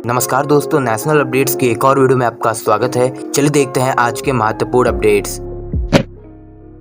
नमस्कार दोस्तों, national updates की एक और वीडियो में आपका स्वागत है। चलिए देखते हैं आज के महत्वपूर्ण अपडेट्स।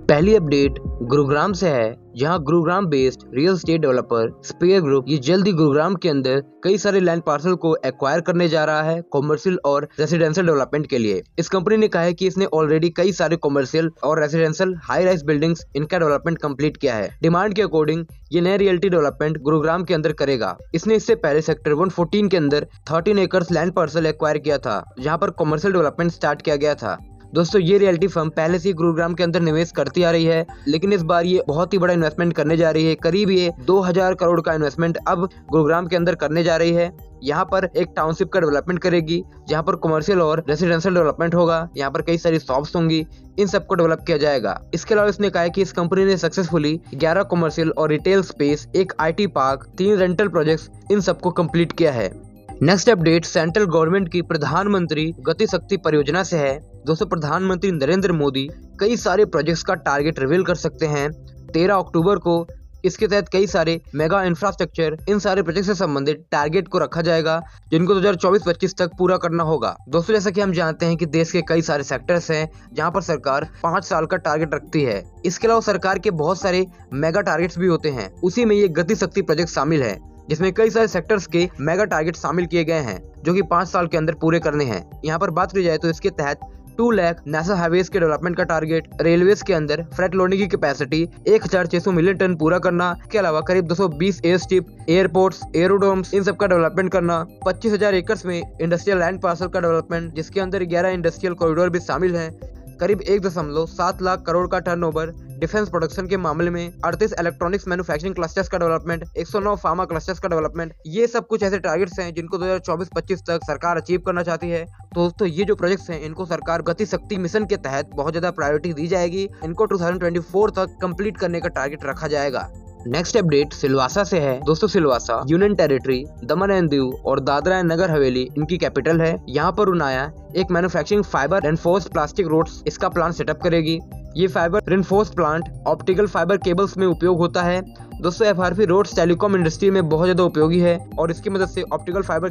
पहली अपडेट गुरुग्राम से है, जहां Gurugram based real estate developer स्पेयर ग्रुप ये जल्द ही गुरुग्राम के अंदर कई सारे लैंड पार्सल को एक्वायर करने जा रहा है कॉमर्शियल और रेसिडेंशियल डेवलपमेंट के लिए। इस कंपनी ने कहा है कि इसने ऑलरेडी कई सारे कॉमर्शियल और रेसिडेंशियल हाई राइज बिल्डिंग्स इनका डेवलपमेंट कंप्लीट किया है। डिमांड के अकॉर्डिंग ये नया रियल्टी डेवलपमेंट गुरुग्राम के अंदर करेगा। इसने इससे पहले सेक्टर 114 के अंदर 13 एकर्स लैंड पार्सल एक्वायर किया था, जहाँ पर कॉमर्शियल डेवलपमेंट स्टार्ट किया गया था। दोस्तों, ये रियल्टी फर्म पहले से ही गुरुग्राम के अंदर निवेश करती आ रही है, लेकिन इस बार ये बहुत ही बड़ा इन्वेस्टमेंट करने जा रही है। करीब ये 2000 करोड़ का इन्वेस्टमेंट अब गुरुग्राम के अंदर करने जा रही है। यहाँ पर एक टाउनशिप का डेवलपमेंट करेगी, जहाँ पर कमर्शियल और रेसिडेंशियल डेवलपमेंट होगा। यहाँ पर कई सारी शॉप्स होंगी, इन सबको डेवलप किया जाएगा। इसके अलावा इसने कहा है कि इस कंपनी ने सक्सेसफुली 11 कमर्शियल और रिटेल स्पेस, एक IT पार्क, 3 रेंटल प्रोजेक्ट्स, इन सबको कंप्लीट किया है। नेक्स्ट अपडेट सेंट्रल गवर्नमेंट की प्रधानमंत्री गति शक्ति परियोजना से है। दोस्तों, प्रधानमंत्री नरेंद्र मोदी कई सारे प्रोजेक्ट्स का टारगेट रिवील कर सकते हैं 13 अक्टूबर को। इसके तहत कई सारे मेगा इंफ्रास्ट्रक्चर, इन सारे प्रोजेक्ट से संबंधित टारगेट को रखा जाएगा, जिनको 2024-25 तक पूरा करना होगा। दोस्तों, जैसा कि हम जानते हैं कि देश के कई सारे सेक्टर्स हैं जहां पर सरकार 5 साल का टारगेट रखती है। इसके अलावा सरकार के बहुत सारे मेगा टारगेट्स भी होते हैं, उसी में ये गति शक्ति प्रोजेक्ट शामिल है, जिसमें कई सारे सेक्टर्स के मेगा टारगेट शामिल किए गए हैं, जो कि 5 साल के अंदर पूरे करने हैं। यहाँ पर बात की जाए तो इसके तहत 2 लाख नेशनल हाईवेज के डेवलपमेंट का टारगेट, रेलवेज के अंदर फ्रेट लोडिंग की कैपेसिटी 1600 मिलियन टन पूरा करना, के अलावा करीब 220 एयर स्ट्रिप, एयरपोर्ट्स, एरोड्रोम्स, इन सब का डेवलपमेंट करना, 25,000 एकड़ में इंडस्ट्रियल लैंड पार्सल का डेवलपमेंट, जिसके अंदर 11 इंडस्ट्रियल कॉरिडोर भी शामिल है, करीब 1.7 लाख करोड़ का टर्नओवर डिफेंस प्रोडक्शन के मामले में, 38 इलेक्ट्रॉनिक्स मैन्युफैक्चरिंग क्लस्टर्स का डेवलपमेंट, 109 फार्मा क्लस्टर्स का डेवलपमेंट। ये सब कुछ ऐसे टारगेट्स हैं जिनको 2024-25 तक सरकार अचीव करना चाहती है। तो दोस्तों, ये जो प्रोजेक्ट्स हैं इनको सरकार गति शक्ति मिशन के तहत बहुत ज्यादा प्रायोरिटी दी जाएगी। इनको 2024 तक कंप्लीट करने का टारगेट रखा जाएगा। नेक्स्ट अपडेट सिलवासा से है। दोस्तों, Silvassa union territory, Daman and Diu और दादरा एंड नगर हवेली इनकी कैपिटल है। यहाँ पर उनाया एक manufacturing fibre reinforced plastic rods इसका प्लांट सेटअप करेगी। ये fibre reinforced plant optical fibre cables में उपयोग होता है। दोस्तों, FRP रोड्स टेलीकॉम इंडस्ट्री में बहुत ज्यादा उपयोगी है और इसकी मदद से ऑप्टिकल फाइबर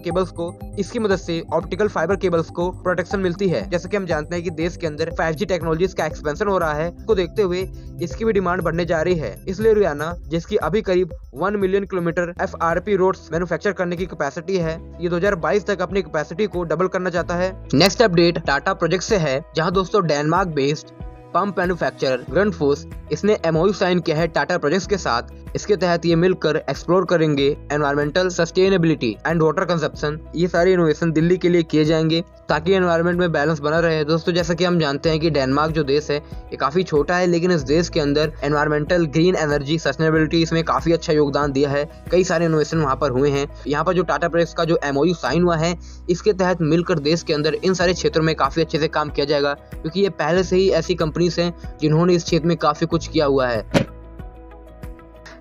केबल्स को प्रोटेक्शन मिलती है। जैसे कि हम जानते हैं कि देश के अंदर 5G टेक्नोलॉजीज का एक्सपेंशन हो रहा है, को देखते हुए इसकी भी डिमांड बढ़ने जा रही है। इसलिए हरियाणा, जिसकी अभी करीब 1 million kilometre FRP rods manufacture करने की कैपेसिटी है, ये 2022 तक अपनी कैपेसिटी को डबल करना चाहता है। नेक्स्ट अपडेट टाटा प्रोजेक्ट से है, जहाँ दोस्तों डेनमार्क बेस्ड पंप मैन्युफैक्चरर ग्रंटफोस इसने MOU साइन किया है टाटा प्रोजेक्ट्स के साथ। इसके तहत ये मिलकर एक्सप्लोर करेंगे environmental sustainability and water consumption. ये सारे इनोवेशन दिल्ली के लिए किए जाएंगे ताकि एनवायरमेंट में बैलेंस बना रहे। दोस्तों, जैसा कि हम जानते हैं कि डेनमार्क जो देश है ये काफी छोटा है, लेकिन इस देश के अंदर एनवायरमेंटल, ग्रीन एनर्जी, सस्टेनेबिलिटी इसमें काफी अच्छा योगदान दिया है। कई सारे इनोवेशन वहाँ पर हुए हैं। यहाँ पर जो टाटा प्रोजेक्ट्स का जो MOU साइन हुआ है, इसके तहत मिलकर देश के अंदर इन सारे क्षेत्रों में काफी अच्छे से काम किया जाएगा, क्योंकि ये पहले से ही ऐसी कंपनीज हैं जिन्होंने इस क्षेत्र में काफी कुछ किया हुआ है।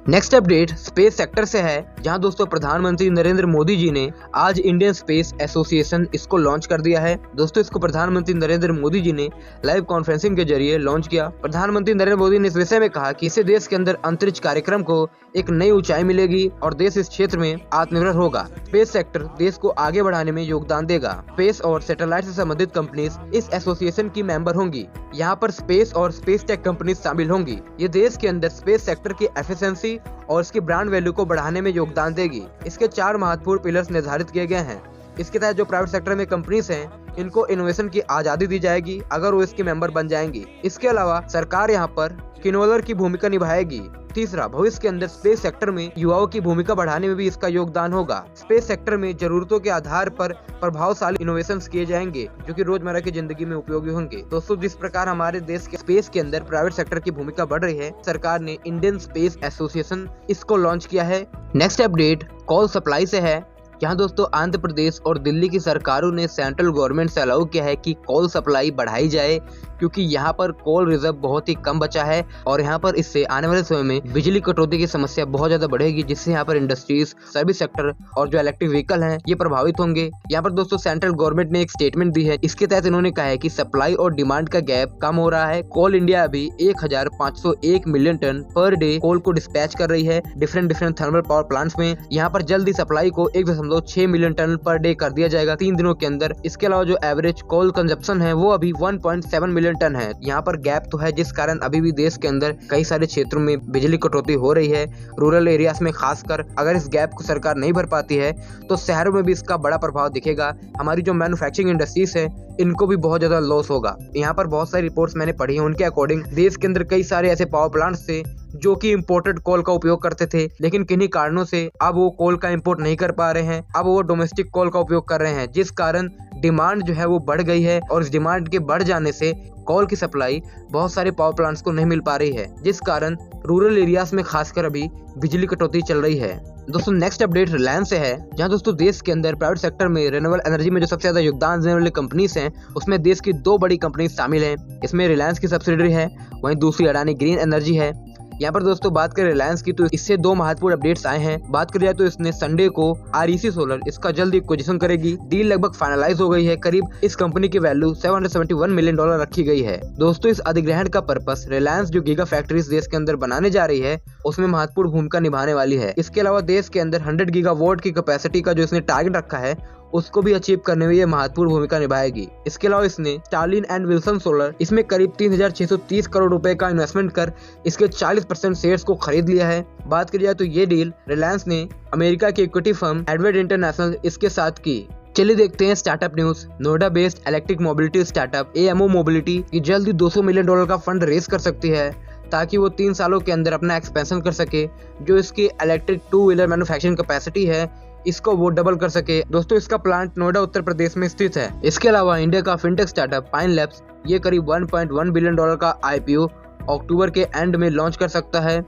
नेक्स्ट अपडेट स्पेस सेक्टर से है, जहां दोस्तों प्रधानमंत्री नरेंद्र मोदी जी ने आज इंडियन स्पेस एसोसिएशन इसको लॉन्च कर दिया है। दोस्तों, इसको प्रधानमंत्री नरेंद्र मोदी जी ने लाइव कॉन्फ्रेंसिंग के जरिए लॉन्च किया। प्रधानमंत्री नरेंद्र मोदी ने इस विषय में कहा कि इससे देश के अंदर अंतरिक्ष कार्यक्रम को एक नई ऊंचाई मिलेगी और देश इस क्षेत्र में आत्मनिर्भर होगा। स्पेस सेक्टर देश को आगे बढ़ाने में योगदान देगा। स्पेस और सैटेलाइट से संबंधित कंपनीज इस एसोसिएशन की मेंबर होंगी। यहाँ पर स्पेस और स्पेस टेक कंपनीज शामिल होंगी। ये देश के अंदर स्पेस सेक्टर की एफिशिएंसी और इसकी ब्रांड वैल्यू को बढ़ाने में योगदान देगी। इसके 4 महत्वपूर्ण पिलर्स निर्धारित किए गए हैं। इसके तहत जो प्राइवेट सेक्टर में कंपनीज हैं, इनको इनोवेशन की आजादी दी जाएगी अगर वो इसके मेंबर बन जाएंगी। इसके अलावा सरकार यहाँ पर किन्वोलर की भूमिका निभाएगी। तीसरा, भविष्य के अंदर स्पेस सेक्टर में युवाओं की भूमिका बढ़ाने में भी इसका योगदान होगा। स्पेस सेक्टर में जरूरतों के आधार पर प्रभावशाली इनोवेशंस किए जाएंगे, जो कि रोजमर्रा की जिंदगी में उपयोगी होंगे। दोस्तों, जिस प्रकार हमारे देश के स्पेस के अंदर प्राइवेट सेक्टर की भूमिका बढ़ रही है, सरकार ने इंडियन स्पेस एसोसिएशन इसको लॉन्च किया है। नेक्स्ट अपडेट कोल सप्लाई से है, यहाँ दोस्तों आंध्र प्रदेश और दिल्ली की सरकारों ने सेंट्रल गवर्नमेंट से अलाउ किया है कि कोल सप्लाई बढ़ाई जाए, क्योंकि यहाँ पर कोल रिजर्व बहुत ही कम बचा है और यहाँ पर इससे आने वाले समय में बिजली कटौती की समस्या बहुत ज्यादा बढ़ेगी, जिससे यहाँ पर इंडस्ट्रीज, सर्विस सेक्टर और जो इलेक्ट्रिक व्हीकल हैं ये प्रभावित होंगे। यहाँ पर दोस्तों सेंट्रल गवर्नमेंट ने एक स्टेटमेंट दी है। इसके तहत इन्होंने कहा है कि सप्लाई और डिमांड का गैप कम हो रहा है। कोल इंडिया अभी 1501 मिलियन टन पर डे कोल को डिस्पैच कर रही है डिफरेंट थर्मल पावर प्लांट्स में। यहाँ पर जल्दी सप्लाई को 1.6 मिलियन टन पर डे कर दिया जाएगा 3 दिनों के अंदर। इसके अलावा जो एवरेज कोल कंजप्शन है वो अभी 1.7 मिलियन टन है। यहाँ पर गैप तो है, जिस कारण अभी भी देश के अंदर कई सारे क्षेत्रों में बिजली कटौती हो रही है। रूरल एरियाज में खासकर अगर इस गैप को सरकार नहीं भर पाती है तो शहरों में भी इसका बड़ा प्रभाव दिखेगा। हमारी जो मैन्युफैक्चरिंग इंडस्ट्रीज है इनको भी बहुत ज्यादा लॉस होगा। यहाँ पर बहुत सारी रिपोर्ट्स मैंने पढ़ी है, उनके अकॉर्डिंग देश के अंदर कई सारे ऐसे पावर प्लांट्स थे जो कि इंपोर्टेड कोल का उपयोग करते थे, लेकिन किन्हीं कारणों से अब वो कोल का इंपोर्ट नहीं कर पा रहे हैं। अब वो डोमेस्टिक कोल का उपयोग कर रहे हैं, जिस कारण डिमांड जो है वो बढ़ गई है और इस डिमांड के बढ़ जाने से कोल की सप्लाई बहुत सारे पावर प्लांट्स को नहीं मिल पा रही है, जिस कारण रूरल एरियाज में खासकर अभी बिजली कटौती चल रही है। दोस्तों नेक्स्ट अपडेट रिलायंस से है, जहां दोस्तों देश के अंदर प्राइवेट सेक्टर में रिन्यूएबल एनर्जी में जो सबसे ज्यादा योगदान देने वाली कंपनीज हैं उसमें देश की 2 बड़ी कंपनी शामिल हैं। इसमें रिलायंस की सब्सिडरी है, वहीं दूसरी अडानी ग्रीन एनर्जी है। यहाँ पर दोस्तों बात करें रिलायंस की तो इससे 2 महत्वपूर्ण अपडेट्स आए हैं। बात करें तो इसने संडे को REC सोलर इसका जल्द एक्विजिशन करेगी। डील लगभग फाइनलाइज हो गई है। करीब इस कंपनी की वैल्यू $771 मिलियन रखी गई है। दोस्तों इस अधिग्रहण का पर्पस रिलायंस जो गीगा फैक्ट्रीज देश के अंदर बनाने जा रही है उसमें महत्वपूर्ण भूमिका निभाने वाली है। इसके अलावा देश के अंदर 100 गीगावाट की कैपेसिटी का जो इसने टारगेट रखा है उसको भी अचीव करने में ये महत्वपूर्ण भूमिका निभाएगी। इसके अलावा इसने स्टालिन एंड विल्सन सोलर इसमें करीब 3630 करोड़ रुपए का इन्वेस्टमेंट कर इसके 40% शेयर्स को खरीद लिया है। बात की जाए तो ये डील रिलायंस ने अमेरिका की इक्विटी फर्म एडवेट इंटरनेशनल इसके साथ की। चलिए देखते हैं startup news. Noida based electric mobility startup AMO mobility की जल्द ही $200 मिलियन का फंड रेज कर सकती है ताकि वो 3 सालों के अंदर अपना एक्सपेंशन कर सके। जो इसकी इलेक्ट्रिक 2 व्हीलर मैन्युफैक्चरिंग कैपेसिटी है इसको वो डबल कर सके। दोस्तों इसका प्लांट नोएडा उत्तर प्रदेश में स्थित है। इसके अलावा इंडिया का फिनटेक स्टार्टअप पाइन लैब्स ये करीब $1.1 बिलियन का IPO अक्टूबर के एंड में लॉन्च कर सकता है।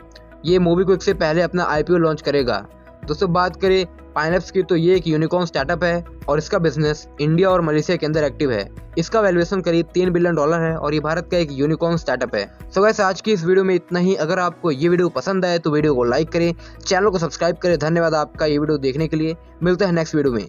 ये मोबीक्विक से पहले अपना IPO लॉन्च करेगा। दोस्तों बात करें पाइन लैब्स की तो ये एक यूनिकॉर्न स्टार्टअप है और इसका बिजनेस इंडिया और मलेशिया के अंदर एक्टिव है। इसका वैल्यूएशन करीब $3 बिलियन है और ये भारत का एक यूनिकॉर्न स्टार्टअप है। सो गाइस आज की इस वीडियो में इतना ही। अगर आपको ये वीडियो पसंद आए तो वीडियो को लाइक करें, चैनल को सब्सक्राइब करें। धन्यवाद आपका ये वीडियो देखने के लिए। मिलते हैं नेक्स्ट वीडियो में।